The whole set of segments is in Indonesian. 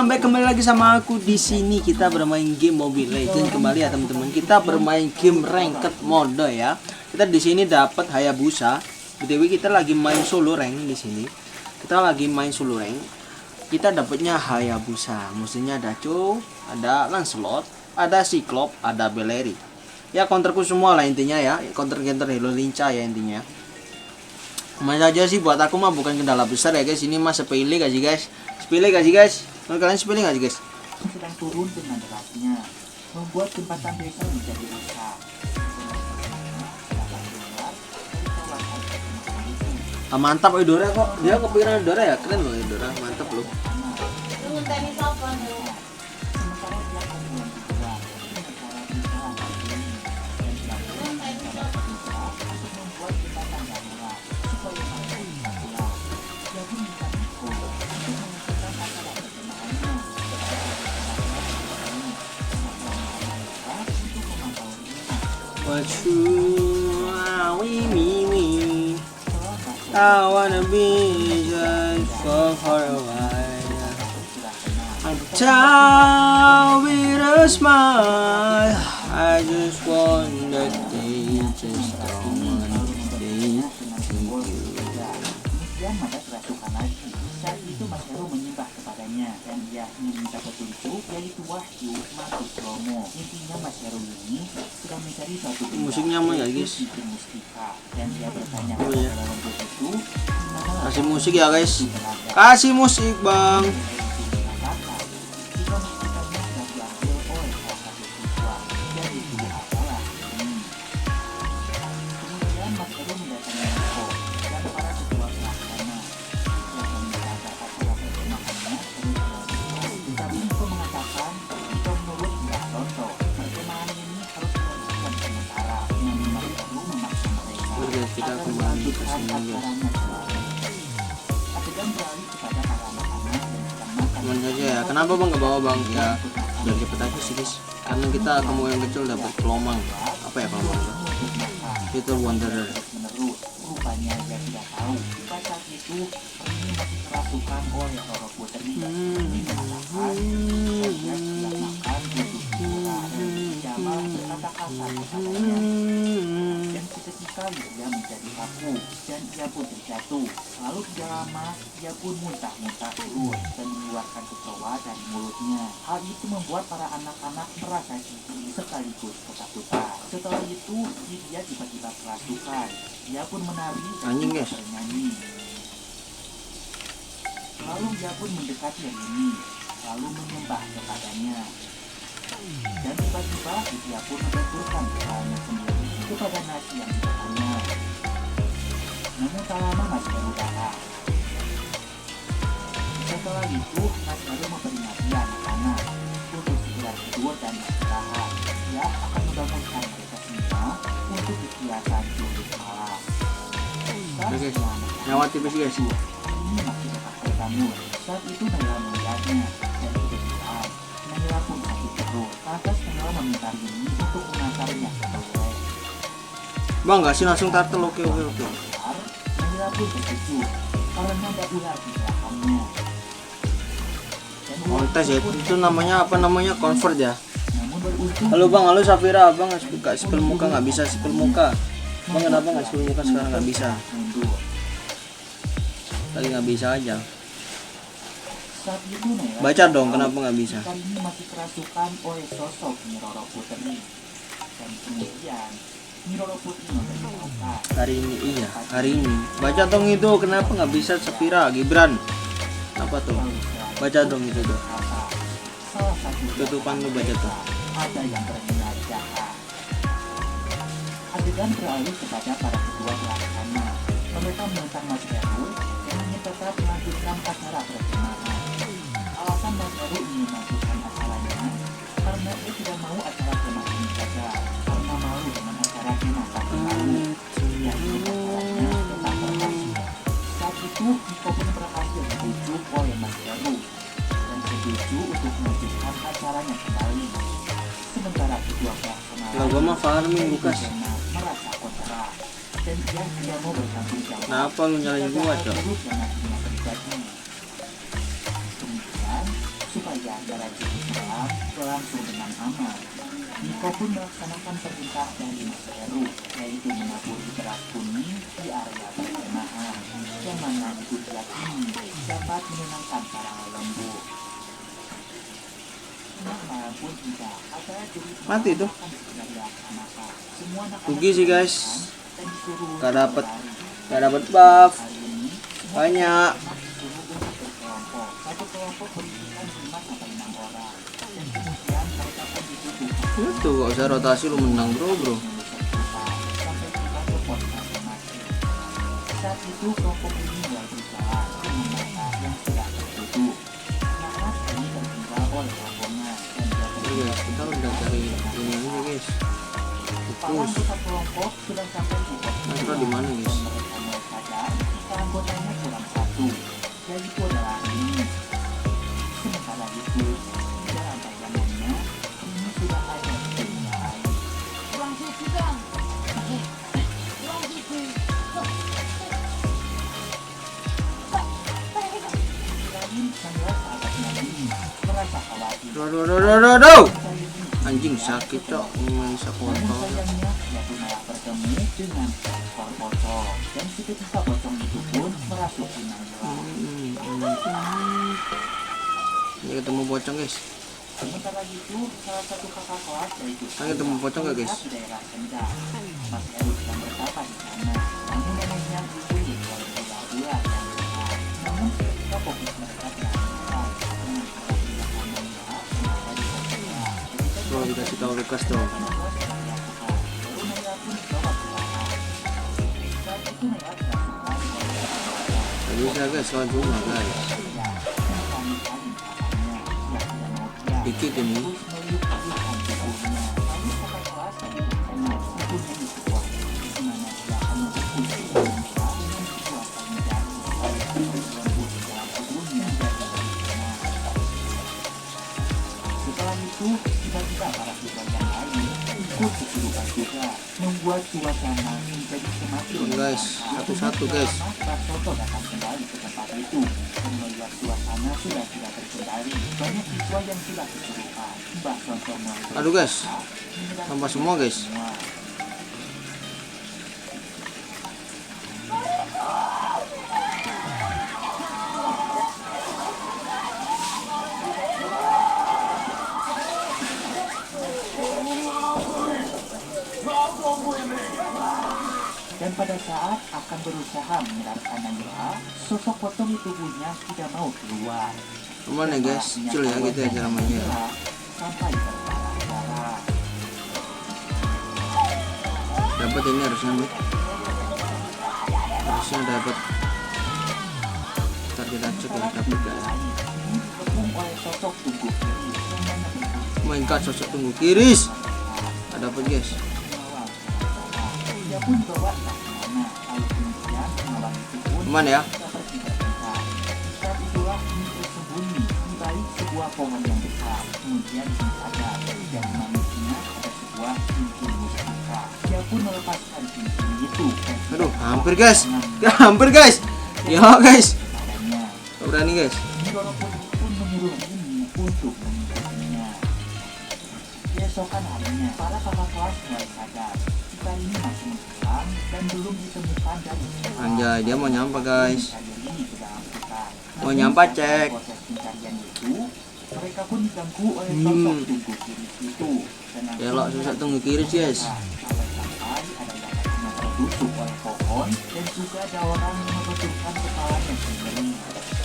teman-teman, baik kembali lagi sama aku di sini. Kita bermain game Mobile Legends kembali ya teman-teman. Kita bermain game ranked mode ya. Kita di sini dapat Hayabusa. BTW kita lagi main solo rank di sini. Kita lagi main solo rank. Kita dapatnya Hayabusa. Musuhnya ada Cho, ada Lancelot, ada Cyclops, ada Beleri. Ya counterku semua lah intinya ya. Counter Halo Linca ya intinya. Mas aja sih buat aku mah bukan kendala besar ya guys. Ini mah sepele gak sih guys? Sepele gak sih guys? Menurut kalian sepele gak sih guys? Sedang turun dengan derasnya, membuat jembatan desa menjadi rusak. Mantap Eudora kok. Dia kepikiran Eudora ya. Keren loh Eudora. Mantap loh. What you me I wanna be just for a while. I'm down with a smile. I just want that day, just one day. Kemudian mata kerasukan lagi. Saat itu Mas Heru menyembah kepadanya dan ia meminta petunjuk, yaitu Wahyu Matus Romo. Intinya Mas Heru ini sedang mencari suatu benda. Musiknya mah ya guys. Dan dia bertanya kepada lembut itu, kasih musik ya guys. Kasih musik bang. Kita kembali ke sini guys. Teman aja ya. Kenapa bang nggak bawa bang? Ya biar cepet aja sih guys. Karena kita kamu yang kecil dapat kelomang. Apa ya kelomang? Itu Wanderer. Rupanya dia tidak tahu. Pada saat itu ini masih kerasukan oleh Roro Putri. Dia tidak makan untuk dan Jamal berkata kasar kepadanya. Dan seketika dia menjadi kaku dan ia pun terjatuh. Lalu tidak lama ia pun muntah-muntah terus dan mengeluarkan kecoa dari mulutnya. Hal itu membuat para anak-anak merasa jijik sekaligus ketakutan. Setelah itu dia tiba-tiba kerasukan. Dia pun menari dan bernyanyi. Lalu dia pun mendekati Rini, lalu menyembah kepadanya. Dan tiba-tiba dia pun menentukan kepalanya sendiri kepada nasi yang dimakannya. Namun tak lama Mas Heru datang. Setelah itu Mas Heru memperingati anak-anak untuk segera tidur dan istirahat. Dia akan membangunkan mereka semua untuk kegiatan julid malam. Oke, nyawa tipis guys. Ini masih tetap terbangun. Saat itu Naila melihatnya dan kebetulan Naila pun sakit perut. Lantas Naila meminta Rini untuk mengantarnya ke toilet. Bang nggak sih langsung turtle? Oke. Naila pun terkejut karena ada ular di belakangnya. Kontes ya, itu namanya apa namanya? Convert ya. Namun beruntung Halo bang, halo Safira, abang nggak suka spill muka, nggak bisa spill muka. Bang kenapa nggak spill muka sekarang nggak bisa? mundur. Lagi nggak bisa aja. Saat itu Naila Baca dong, kenapa nggak bisa? kali ini masih kerasukan oleh sosok Nyi Roro Putri. Dan kemudian Nyi Roro Putri memberitahukan Hari ini iya, hari ini. Baca dong itu, kenapa nggak bisa Safira, Gibran? Apa tuh? Baca dong itu tuh. salah satu Tutupan lu baca tuh. ada yang berniat jahat. Adegan beralih kepada para ketua pelaksana. Mereka menentang Mas Heru yang ingin tetap melanjutkan acara perkemahan. Alasan Mas Heru ingin melanjutkan acaranya karena ia tidak mau acara kemah ini gagal, karena malu dengan acara kemah tahun lalu. Ia ingin acaranya tetap berhasil. Saat itu Niko pun berhasil dibujuk oleh Mas Heru dan setuju untuk melanjutkan acaranya kembali. Sementara kedua pelaksana Kalau gua mah farming Lukas. merasa kontra dan dia tidak mau bertanggung jawab. Kenapa lu nyalain gua, Cok? Buruk yang akhirnya terjadi. Kemudian supaya acara jenis malam berlangsung dengan aman. Niko pun melaksanakan perintah dari Mas Heru, yaitu menaburi beras kuning di area perkemahan, yang mana itu diyakini dapat menenangkan para lembut. Pun juga acara jenis Mati tuh. akan segera dilaksanakan. Semua anak-anak Rugi sih guys, dan disuruh gak dapet berlari. buff Hari ini banyak. disuruh untuk berkelompok. Satu kelompok berisikan 5 sampai 6 orang. Dan kemudian mereka pun ditutup Itu gak usah rotasi lu menang bro. sampai tiba ke pos masing-masing. Saat itu kelompok ini mulai berjalan dengan mata yang sudah tertutup. Naas ini tertinggal oleh rombongan dan dia Oke guys, kita udah cari ini aja guys. Para Fokus. anggota kelompok sudah sampai di pos Nasra di mana guys? dan mereka mulai sadar jika anggotanya kurang satu, yaitu adalah ini. Sementara itu, di dalam bayangannya, ini sudah ada di dunia lain. Kurang suci bang. Kurang suci. Di lain, sangat sahabatnya ini merasa khawatir. Aduh. Anjing sakit cok, bisa Namun kotor. sayangnya, ia pun malah bertemu dengan seekor pocong. Dan seketika pocong itu pun merasuki Naila. Ini ketemu pocong guys. Sementara itu, salah satu kakak kelas yaitu Kan ketemu pocong gak guys? di daerah Senda. Mas Heru sedang bertapa di sana. Namun neneknya dibully oleh ular-ular yang besar. Namun seketika fokus mereka dialihkan dengan perhatian Naila yang ada di pocongnya. Bro, dikasih tahu bekas dong. Baru Naila pun dibawa ke sana. Saat itu Naila kerasukan oleh Gak bisa guys, lawan cuma guys. Dikit ini. Setelah itu, tiba-tiba para siswa yang lain ikut kesurupan juga, membuat suasana menjadi semakin Guys, satu-satu guys. Pak Soto datang kembali ke tempat itu dan melihat suasana sudah tidak terkendali. Banyak siswa yang sudah kesurupan. Mbak Soto mulai Aduh guys, menyerang sampah semua guys. semua. Dan pada saat akan berusaha menyadarkan Naila, sosok potong di tubuhnya tidak mau keluar. Aman ya guys, kecil ya gitu ya cara mainnya. Naila sampai berdarah-darah. Dapat ini harusnya nih. Harusnya dapat. Ntar kita cek ya, dapat gak ya. Ini dikepung oleh sosok tubuh kiri yang menyebut Mainkan sosok tunggu kiris. Gak dapat guys. dia pun bawa ke sana. Lalu kemudian pengawal itu pun Aman ya. bisa pergi terpisah. Saat itulah ini bersembunyi di balik sebuah pohon yang besar. Kemudian dia sadar dan manusia ada sebuah cincin mustika. Dia pun melepaskan cincin itu. Dan Aduh, hampir guys. Hampir guys. Yo guys. padanya. Gak berani guys. Nyiro pun menyuruh ini untuk mengikutinya. Keesokan harinya, para kakak kelas mulai sadar jika ini masih menghilang dan belum ditemukan dari sekolah. Anjay, dia mau nyampe guys. Mencari diri ke dalam hutan. Mau Namun nyampe, saat cek. proses pencarian itu, mereka pun diganggu oleh sosok tunggu kiri itu. Dan Belok sosok tunggu kiris guys. Sampai-sampai ada yang kakinya tertusuk oleh pohon dan juga ada orang yang membetulkan kepalanya sendiri.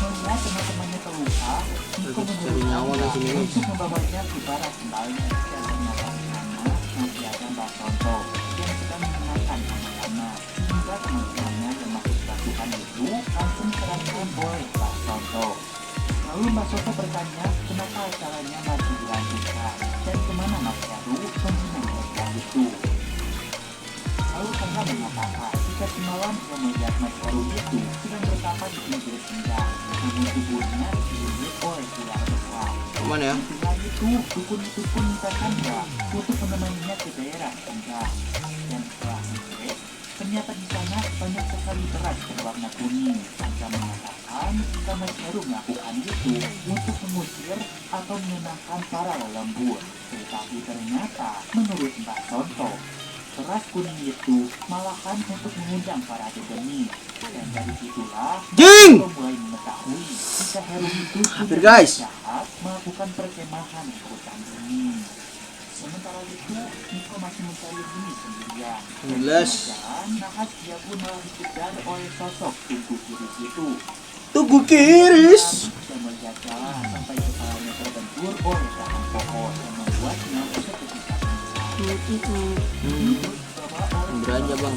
Melihat teman-temannya terluka, Niko Cari menyuruh nyawa Naila di sini, guys. untuk membawanya ke barat kembali. Dan ternyata di sana masih ada Mbak Sonto yang sedang menyenangkan anak-anak. Sehingga teman-temannya yang masuk pasukan itu langsung diserahkan oleh Mbak Sonto. Lalu Mbak Soto bertanya kenapa acaranya masih dilanjutkan dan kemana Mas Heru pembina mereka itu. Lalu Sandra mengatakan jika semalam ia melihat Mas Heru itu sedang bertapa di pinggir senda, namun tubuhnya dililit oleh ular besar. Aman ya. Setelah itu, dukun itu pun minta Sandra untuk menemaninya ke daerah senda. Dan setelah dicek, ternyata di sana banyak sekali beras berwarna kuning. Sandra mengatakan Bahkan Mas Heru melakukan itu untuk mengusir atau menenangkan para lelembut. Tetapi ternyata menurut Mbak Sonto, beras kuning itu malahan untuk mengundang para dedemi. Dan dari situlah Jing! Heru mulai mengetahui jika Heru itu Hampir, punya guys. jahat melakukan perkemahan di hutan ini. Sementara itu, Niko masih mencari Bumi sendirian. Jelas. Dan nahas dia pun malah dikejar oleh sosok Tugu Kiris itu. Tugu Kiris. Bisa melihat jalan sampai kepalanya terbentur oleh dahan pohon yang membuatnya seketika pingsan. Beranja bang.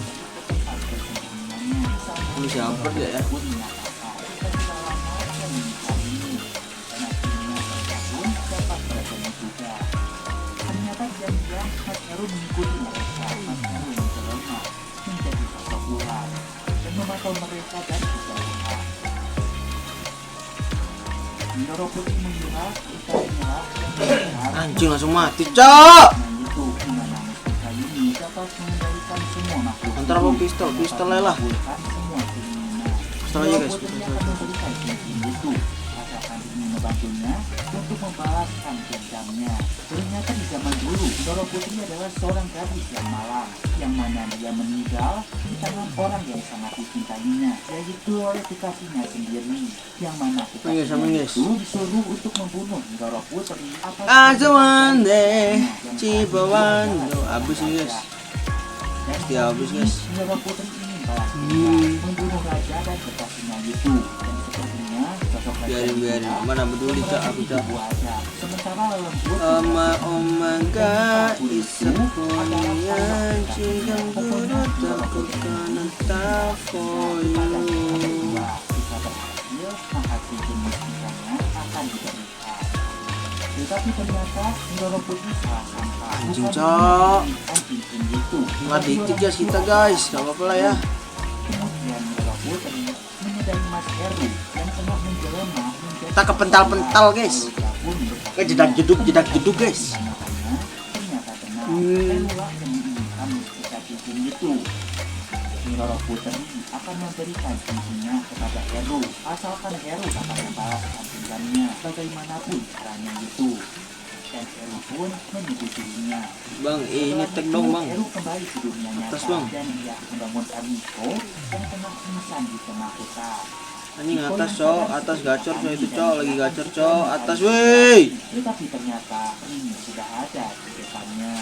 Ini siapa dia ya? Ternyata diam-diam Mas Heru mengikuti mereka. Mas Heru menjelma menjadi sosok ular dan memantau mereka dari kejauhan. Ndoro Putri mengira kita menyerah dan melihat Anjing langsung mati, cok. itu gimana mustika ini dapat mengendalikan semua makhluk. Antar apa pistol? Pistol aja lah. Mengabulkan semua keinginan. Pistol aja, guys. Putri akan memberikan cincin itu asalkan ingin membantunya untuk membalaskan dendamnya. Ternyata di zaman dulu, Ndoro Putri adalah seorang gadis yang malang, yang mana dia meninggal di tangan orang yang sangat dicintainya, yaitu oleh kekasihnya sendiri, yang mana kekasihnya itu disuruh untuk membunuh Ndoro Putri atas Azawande, Cibawando. Habis nih guys. Pasti habis, guys. Ndoro Putri ingin balas dendam, membunuh raja dan kekasihnya itu, dan sepertinya sosok raja Biarin. Mana peduli cok, aku cok. wajah. Sementara lembut Omega isapunya Jinggang guru takutkan entah for you. Jika berhasil, maka cincin mustikanya akan diberikan. Tetapi ternyata Ndoro Putri salah sangka. Anjing, Bukan Cok. memberikan cincin itu. Nggak dikit guys kita guys, gak apa-apa lah ya. Kemudian Ndoro Putri menyadari Mas Heru yang tengah menjelma menjadi Kita kepental-pental guys. Kayak jedak-jeduk guys. Ternyata benar, Herulah yang menginginkan mustika cincin itu. Ndoro Putri akan memberikan cincinnya kepada Heru, asalkan Heru dapat membalaskan dendamnya bagaimanapun caranya itu. Dan Heru pun menyetujuinya. Bang, ini tag dong bang. Heru kembali ke dunia nyata Atas, Bang. dan ia membangunkan Niko yang tengah pingsan di tengah hutan. Anjing atas cok, atas gacor cok itu cok, lagi gacor cok, atas wey. Tetapi ternyata ini sudah ada di depannya.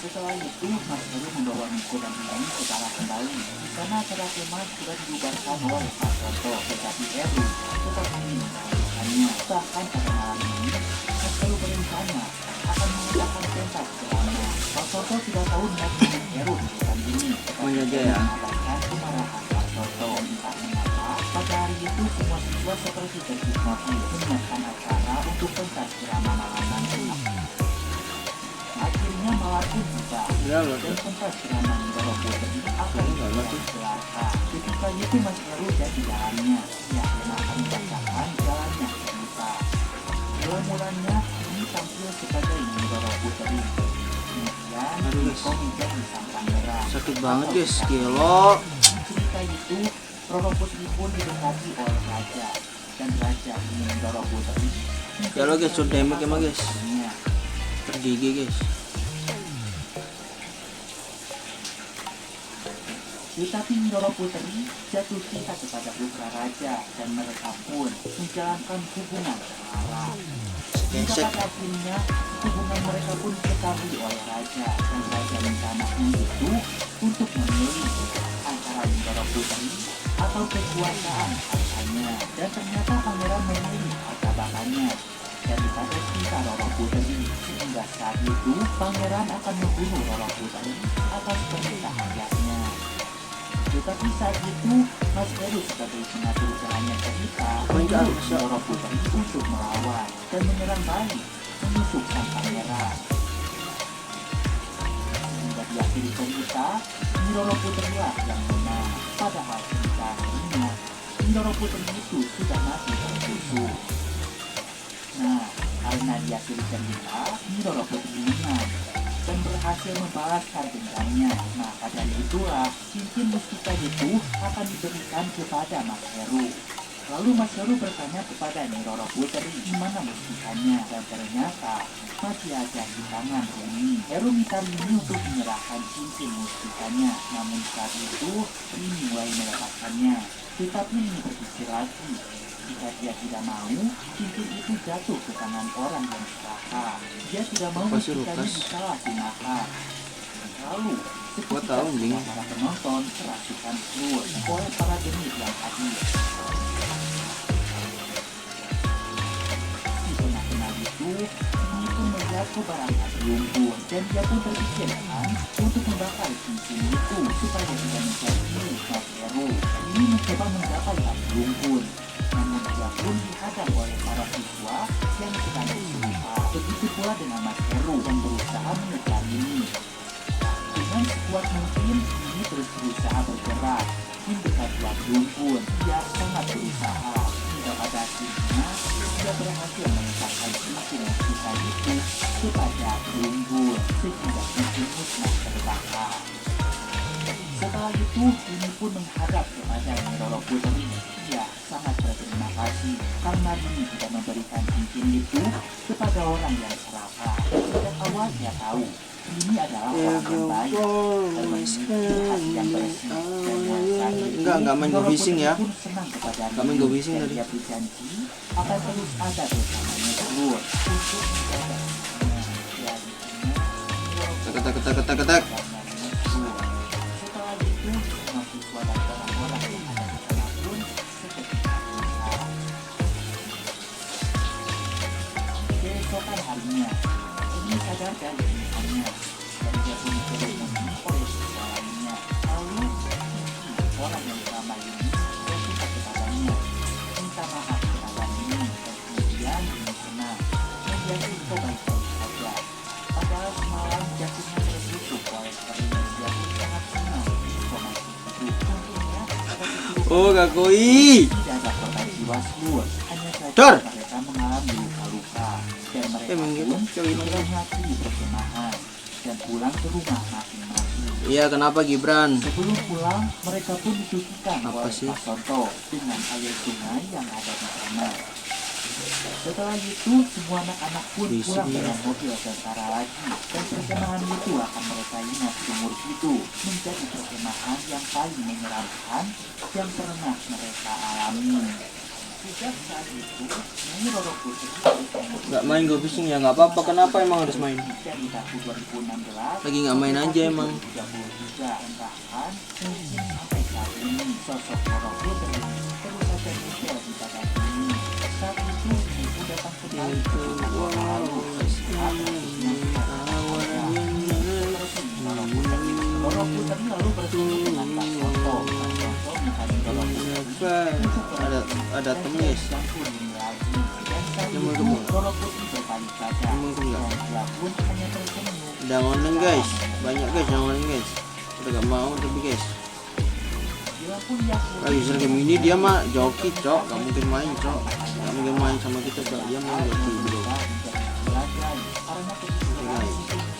Setelah itu, Mas Heru membawa Niko dan Intan ke tanah kembali. Di sana acara kemah sudah dibubarkan oleh Mas Sonto, tetapi Heru tetap ingin melakukannya. Bahkan pada malam ini, Mas Heru berencana akan menggunakan pentas drama. Mas Sonto tidak tahu niat Heru di hutan ini. Main aja ya. Mengabaikan kemarahan Mas Sonto. Entah mengapa, pada hari itu semua siswa seperti terhipnotis menyiapkan acara untuk pentas drama malam nanti. Akhirnya malam pun tiba. Ya loh Dan pentas drama Ndoro Putri akan digelarkan. Ketika itu Mas Heru dan di dalamnya, yang akan membacakan jalannya cerita. Mula-mulanya ini tampil sebagai Ndoro Putri. Kemudian Niko menjadi sang pangeran. sakit banget guys, gelo. Cerita itu, Ndoro Putri pun didekati oleh raja. Dan raja ingin Ndoro Putri. Ya lo guys, short damage emang guys. Tergigi guys. Tetapi Ndoro Putri jatuh cinta kepada putra raja dan mereka pun menjalankan hubungan terlarang. Hingga Gesek. pada akhirnya hubungan mereka pun diketahui oleh raja dan raja minta anaknya itu untuk memilih antara Ndoro Putri atau kekuasaan hartanya. Dan ternyata pangeran memilih harta bakanya daripada cinta Ndoro Putri, sehingga saat itu pangeran akan membunuh Ndoro Putri atas permintaan ayahnya. Tetapi saat itu Mas Heru sebagai pengatur jalannya cerita menyuruh Ndoro Putri untuk melawan dan menyerang balik menusuk sang pangeran. Hingga di akhir cerita, Ndoro Putri lah yang menang. Padahal cerita aslinya Ndoro Putri itu sudah mati tertusuk. Nah, karena di akhir cerita Ndoro Putri menang. dan berhasil membalaskan dendamnya. Maka dari itulah cincin mustika itu akan diberikan kepada Mas Heru. Lalu Mas Heru bertanya kepada Nyi Roro Putri di mana mustikanya, dan ternyata masih ada di tangan Rini. Heru minta Rini untuk menyerahkan cincin mustikanya, namun saat itu Rini mulai melepaskannya. Tetapi Rini berpikir lagi, jika dia tidak mau, cincin itu jatuh ke tangan orang yang celaka. Dia tidak mau Pasti mustikanya Lukas. disalahgunakan. Lalu, Gua tahu, seketika Bing. semua para penonton kerasukan flu oleh para genit yang hadir. Di tengah-tengah itu, ini pun melihat kobaran api unggun, dan dia pun terpikirkan untuk membakar cincin itu supaya tidak menjadi milik Mas Heru. Ini mencoba menggapai api unggun, namun dia pun dihadang oleh para siswa yang sedang bersumpah. Begitu pula dengan Mas Heru yang berusaha mengejar ini. Dengan sekuat mungkin, ini terus berusaha bergerak mendekati api unggun. Dia sangat berusaha. Hingga pada akhirnya, dia berhasil menempatkan cincin mustika itu kepada api unggun, sehingga cincin musnah terbakar. Setelah itu, ini pun menghadap kepada Nyi Roro Putri. Dia sangat berterima kasih karena ini tidak memberikan cincin itu kepada orang yang serakah. Sejak awal dia tahu ini adalah orang yang baik dan memiliki hati yang bersih dan mulai saat itu, Enggak main Nyi Roro go-fishing Putri ya. pun senang kepada Enggak main Rini, go-fishing dan tadi. dia berjanji akan terus ada bersamanya terus untuk menjaga hidupnya. Ya, intinya, Nyi Roro Ketek. setelah itu, semua siswa dan orang-orang yang ada di sana pun seketika gelisah. Keesokan harinya, ini sadar dari pilihannya, dan dia pun mencoba oleh siswa lainnya. Lalu, orang yang selama ini dia suka kepadanya, minta maaf kepada ini, dan kemudian ini senang. Dan dia pun coba baik saja. Padahal semalam jantungnya tertutup oleh kering, dan dia pun sangat senang informasi itu. Untungnya, ada Oh, Gakoi. tidak ada korban jiwa seluruh, hanya saja Dor. mereka mengalami luka-luka, dan mereka Emang gitu, pun cewek ini. segera mengakhiri perkemahan dan pulang ke rumah masing-masing. Iya, kenapa Gibran? Sebelum pulang, mereka pun disucikan Apa oleh sih? Pak Sonto dengan air sungai yang ada di sana. Setelah itu, semua anak-anak pun Di pulang sini. dengan mobil tentara lagi, dan perkemahan itu akan mereka ingat seumur hidup, menjadi perkemahan yang paling menyeramkan yang pernah mereka alami. Sejak saat itu, Nyi Roro Putri Enggak main go-fishing ya, nggak apa-apa. Kenapa emang harus main? di tahun 2016 Lagi nggak main aja emang. 33, dan bahkan mungkin sampai saat ini sosok Roro Putri terus saja muncul di badan ini. Saat itu ibu datang kembali ke rumah Roro lalu melihat kasusnya Roro Putri lalu bertemu dengan Pak Sonto. Pak Sonto mencari Roro Putri Ada temis. dan pun lagi. Dan saat Yang mau itu kemana? Roro Putri berbalik badan Yang mau kemana? dan dia pun hanya tersenyum. Udah ngonen guys, banyak guys yang ngonen guys. Udah gak mau tapi guys. Dia pun yakin Kalau user game ini dia mah joki cok, gak mungkin main cok. Gak mungkin main sama kita cok, dia main joki bro. karena kepikiran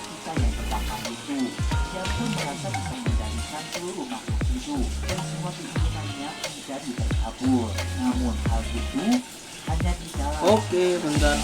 kita yang terbakar itu. Dia pun merasa bisa mengendalikan seluruh makhluk hidup dan semua keinginannya menjadi terkabul. Namun hal itu hanya di dalam Oke, bentar.